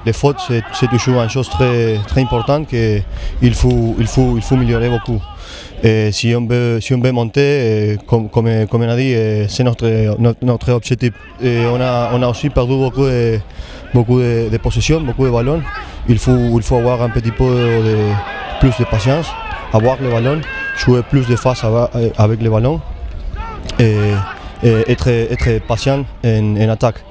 les fautes, c'est toujours une chose très, très importante qu'il faut améliorer beaucoup. Et si on veut monter, comme on a dit, c'est notre objectif. Et on a aussi perdu beaucoup de possession, beaucoup de ballons. Il faut avoir un petit peu plus de patience, avoir le ballon, jouer plus de face avec le ballon et être patient en attaque.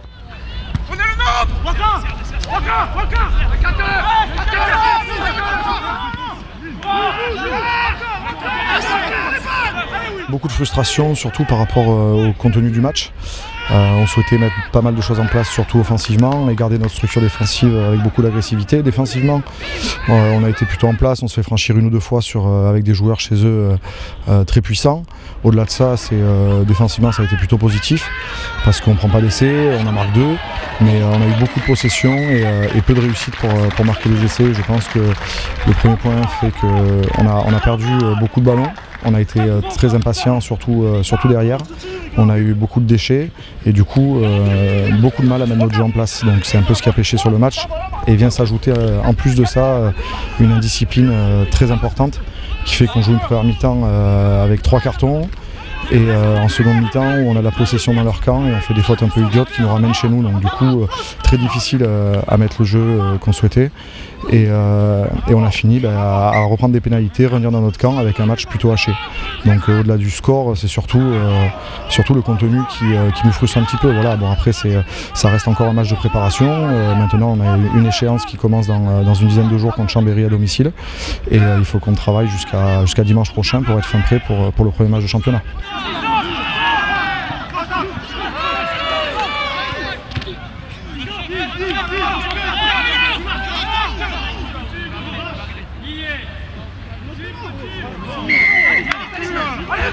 Beaucoup de frustration, surtout par rapport au contenu du match. On souhaitait mettre pas mal de choses en place, surtout offensivement, et garder notre structure défensive avec beaucoup d'agressivité. Défensivement, on a été plutôt en place, on se fait franchir une ou deux fois avec des joueurs chez eux très puissants. Au-delà de ça, défensivement, ça a été plutôt positif, parce qu'on ne prend pas d'essais, on en marque 2, mais on a eu beaucoup de possession et peu de réussite pour marquer les essais. Je pense que le premier point fait qu'on a perdu beaucoup de ballons. On a été très impatients, surtout derrière. On a eu beaucoup de déchets et du coup beaucoup de mal à mettre notre jeu en place. Donc c'est un peu ce qui a pêché sur le match. Et vient s'ajouter en plus de ça une indiscipline très importante qui fait qu'on joue une première mi-temps avec 3 cartons. Et en seconde mi-temps où on a la possession dans leur camp et on fait des fautes un peu idiotes qui nous ramènent chez nous, donc du coup très difficile à mettre le jeu qu'on souhaitait et on a fini à reprendre des pénalités, revenir dans notre camp avec un match plutôt haché. Donc au-delà du score, c'est surtout le contenu qui nous frustre un petit peu. Voilà, bon après ça reste encore un match de préparation. Maintenant on a une échéance qui commence dans une dizaine de jours contre Chambéry à domicile et il faut qu'on travaille jusqu'à dimanche prochain pour être fin prêt pour le premier match de championnat. Allez,